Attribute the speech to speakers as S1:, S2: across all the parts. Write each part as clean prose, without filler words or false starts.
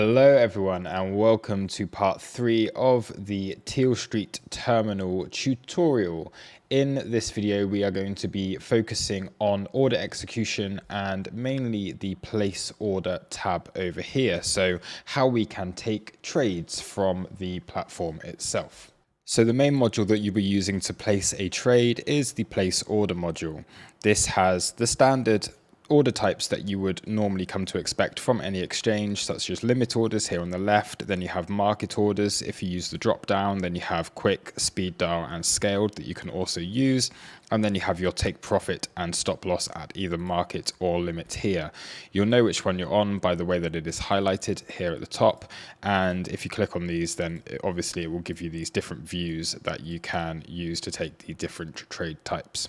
S1: Hello everyone and welcome to part 3 of the Tealstreet terminal tutorial. In this video we are going to be focusing on order execution and mainly the place order tab over here, so how we can take trades from the platform itself. So the main module that you'll be using to place a trade is the place order module. This has the standard order types that you would normally come to expect from any exchange, such as limit orders here on the left. Then you have market orders. If you use the drop down, then you have quick, speed dial and scaled that you can also use. And then you have your take profit and stop loss at either market or limit here. You'll know which one you're on by the way that it is highlighted here at the top. And if you click on these, then obviously it will give you these different views that you can use to take the different trade types.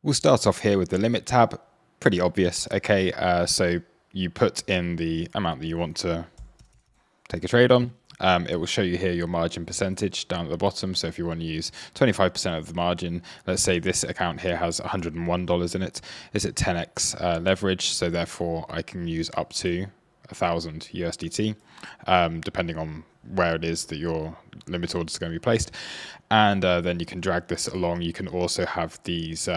S1: We'll start off here with the limit tab. Pretty obvious. Okay, so you put in the amount that you want to take a trade on. It will show you here your margin percentage down at the bottom. So if you want to use 25% of the margin, let's say this account here has $101 in it. It's at 10x leverage, so therefore I can use up to 1,000 USDT, depending on where it is that your limit order is going to be placed. And then you can drag this along. You can also have these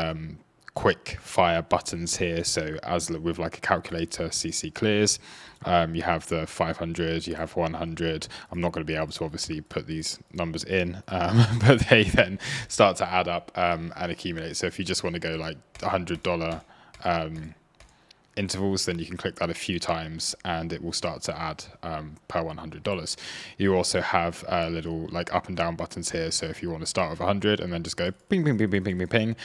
S1: quick fire buttons here, so as with like a calculator, CC clears, you have the 500, you have 100. I'm not going to be able to obviously put these numbers in, but they then start to add up and accumulate. So if you just want to go like $100 intervals, then you can click that a few times and it will start to add per $100. You also have little like up and down buttons here, so if you want to start with 100 and then just go ping ping ping ping ping ping ping,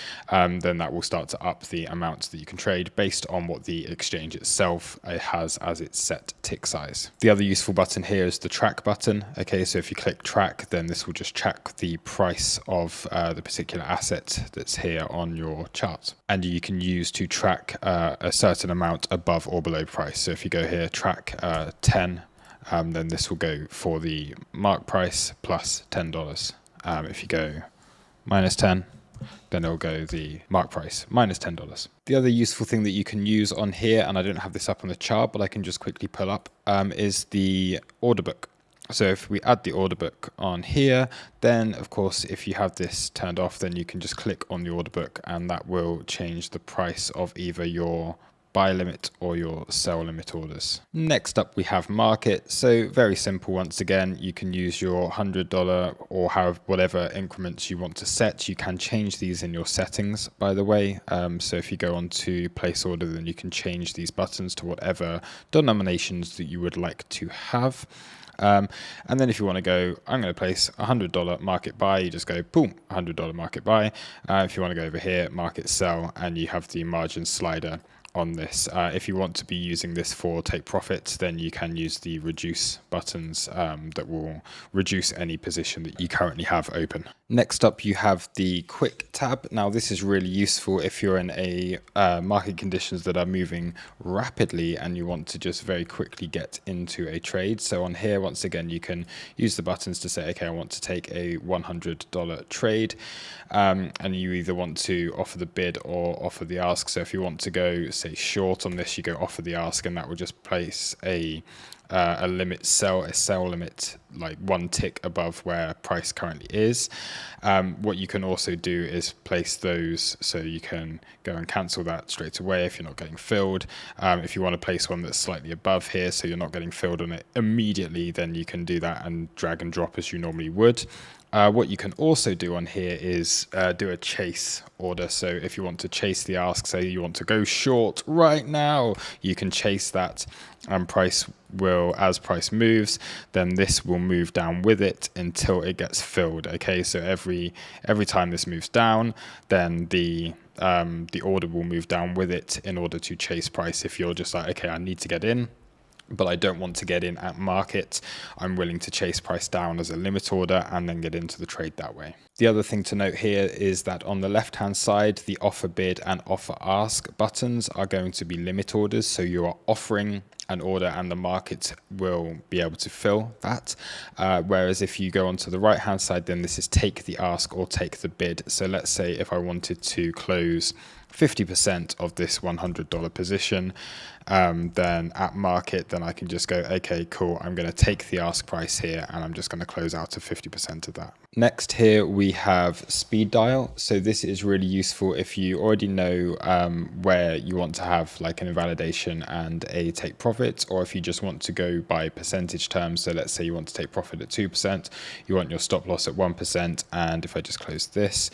S1: then that will start to up the amounts that you can trade based on what the exchange itself has as its set tick size. The other useful button here is the track button. Okay, so if you click track, then this will just track the price of the particular asset that's here on your chart, and you can use to track a certain amount above or below price. So if you go here, track 10, then this will go for the mark price plus $10. If you go minus 10, then it'll go the mark price minus $10. The other useful thing that you can use on here, and I don't have this up on the chart, but I can just quickly pull up, is the order book. So if we add the order book on here, then of course, if you have this turned off, then you can just click on the order book and that will change the price of either your buy limit or your sell limit orders. Next up we have market. So very simple. Once again, you can use your $100 or have whatever increments you want to set. You can change these in your settings, by the way. So if you go on to place order, then you can change these buttons to whatever denominations that you would like to have. And then if you want to go, I'm going to place $100 market buy, you just go boom, $100 market buy. If you want to go over here, market sell, and you have the margin slider on this. If you want to be using this for take profits, then you can use the reduce buttons that will reduce any position that you currently have open. Next up, you have the quick tab. Now this is really useful if you're in a market conditions that are moving rapidly and you want to just very quickly get into a trade. So on here, once again, you can use the buttons to say, okay, I want to take a $100 trade, and you either want to offer the bid or offer the ask. So if you want to go say short on this, you go offer the ask, and that will just place a limit sell, a sell limit like one tick above where price currently is. What you can also do is place those so you can go and cancel that straight away if you're not getting filled. If you want to place one that's slightly above here so you're not getting filled on it immediately, then you can do that and drag and drop as you normally would. What you can also do on here is do a chase order. So if you want to chase the ask, say you want to go short right now, you can chase that, and price will, as price moves, then this will move down with it until it gets filled. Okay, so every time this moves down, then the order will move down with it in order to chase price. If you're just like, okay, I need to get in, but I don't want to get in at market, I'm willing to chase price down as a limit order and then get into the trade that way. The other thing to note here is that on the left hand side, the offer bid and offer ask buttons are going to be limit orders. So you are offering an order and the market will be able to fill that. Whereas if you go onto the right hand side, then this is take the ask or take the bid. So let's say if I wanted to close 50% of this $100 position, then at market, then I can just go, okay, cool, I'm going to take the ask price here and I'm just going to close out to 50% of that. Next here we have speed dial. So this is really useful if you already know where you want to have like an invalidation and a take profit, or if you just want to go by percentage terms. So let's say you want to take profit at 2%, you want your stop loss at 1%, and if I just close this,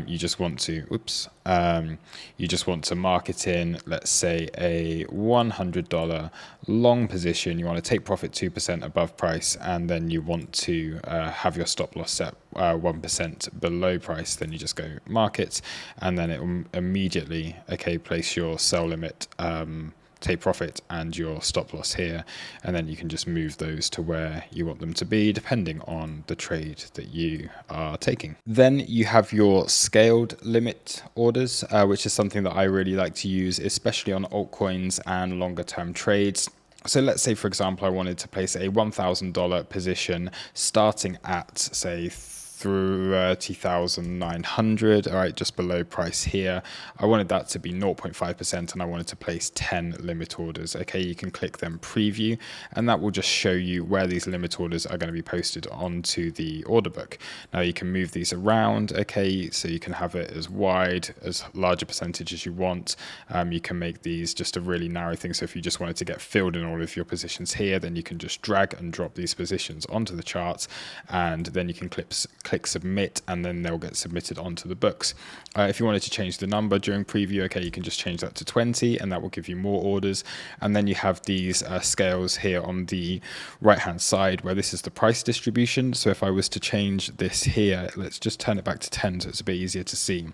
S1: you just want to, you just want to market in, let's say, a $100 long position. You want to take profit 2% above price, and then you want to have your stop loss set 1% below price. Then you just go market, and then it will immediately, place your sell limit, take profit and your stop loss here, and then you can just move those to where you want them to be depending on the trade that you are taking. Then you have your scaled limit orders, which is something that I really like to use, especially on altcoins and longer term trades. So let's say, for example, I wanted to place a $1,000 position starting at, say, 30,900, all right, just below price here. I wanted that to be 0.5% and I wanted to place 10 limit orders. Okay, you can click them preview, and that will just show you where these limit orders are going to be posted onto the order book. Now you can move these around, okay, so you can have it as wide, as large a percentage as you want. You can make these just a really narrow thing. So if you just wanted to get filled in all of your positions here, then you can just drag and drop these positions onto the chart, and then you can click submit, and then they'll get submitted onto the books. If you wanted to change the number during preview, okay, you can just change that to 20, and that will give you more orders. And then you have these scales here on the right hand side where this is the price distribution. So if I was to change this here, let's just turn it back to 10 so it's a bit easier to see.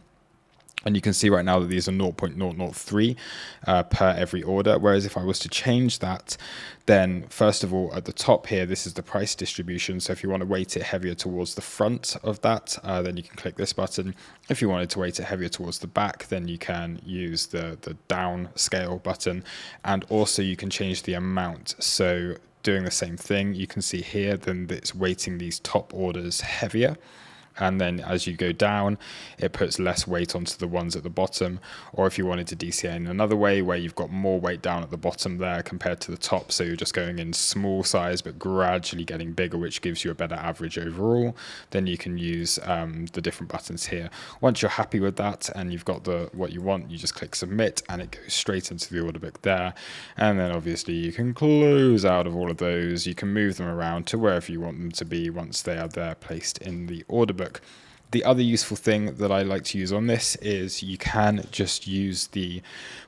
S1: And you can see right now that these are 0.003 per every order. Whereas if I was to change that, then first of all, at the top here, this is the price distribution. So if you want to weight it heavier towards the front of that, then you can click this button. If you wanted to weight it heavier towards the back, then you can use the down scale button. And also you can change the amount. So doing the same thing, you can see here, then it's weighting these top orders heavier. And then as you go down, it puts less weight onto the ones at the bottom. Or if you wanted to DCA in another way, where you've got more weight down at the bottom there compared to the top, so you're just going in small size but gradually getting bigger, which gives you a better average overall, then you can use the different buttons here. Once you're happy with that and you've got what you want, you just click submit and it goes straight into the order book there. And then obviously you can close out of all of those. You can move them around to wherever you want them to be once they are there placed in the order book. The other useful thing that I like to use on this is you can just use the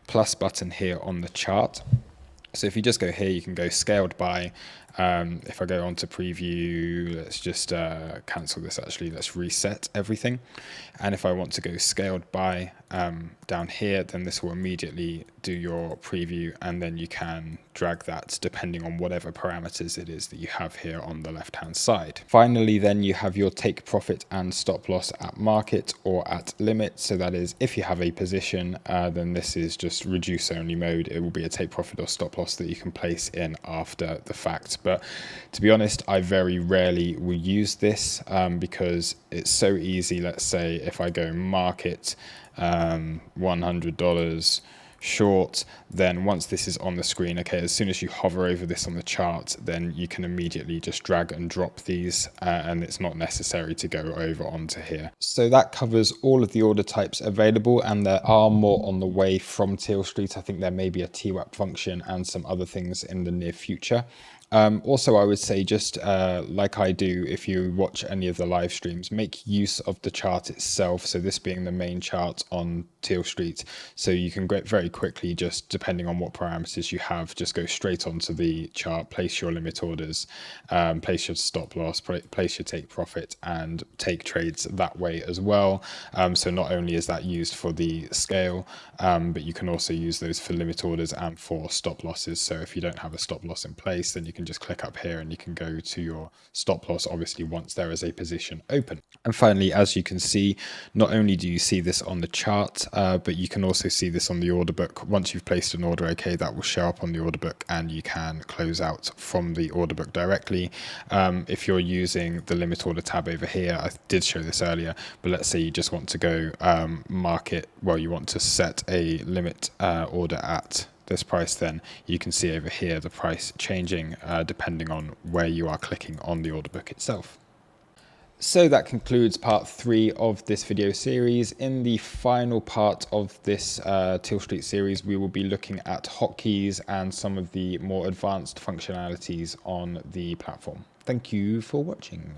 S1: plus button here on the chart. So if you just go here, you can go scaled by. If I go on to preview, let's just cancel this actually, let's reset everything. And if I want to go scaled by down here, then this will immediately do your preview, and then you can drag that depending on whatever parameters it is that you have here on the left hand side. Finally, then you have your take profit and stop loss at market or at limit. So that is, if you have a position, then this is just reduce only mode. It will be a take profit or stop loss that you can place in after the fact. But to be honest, I very rarely will use this because it's so easy. Let's say if I go market $100 short, then once this is on the screen, okay, as soon as you hover over this on the chart, then you can immediately just drag and drop these, and it's not necessary to go over onto here. So that covers all of the order types available, and there are more on the way from Tealstreet. I think there may be a TWAP function and some other things in the near future. Also, I would say just like I do, if you watch any of the live streams, make use of the chart itself. So this being the main chart on Tealstreet, so you can get very quickly, just depending on what parameters you have, just go straight onto the chart, place your limit orders, place your stop loss, place your take profit, and take trades that way as well. So not only is that used for the scale, but you can also use those for limit orders and for stop losses. So if you don't have a stop loss in place, then you can can just click up here and you can go to your stop loss, obviously once there is a position open. And finally, as you can see, not only do you see this on the chart, but you can also see this on the order book. Once you've placed an order, okay, that will show up on the order book and you can close out from the order book directly. If you're using the limit order tab over here, I did show this earlier, but let's say you just want to go you want to set a limit order at this price, then you can see over here the price changing depending on where you are clicking on the order book itself. So that concludes part 3 of this video series. In the final part of this Tealstreet series, we will be looking at hotkeys and some of the more advanced functionalities on the platform. Thank you for watching.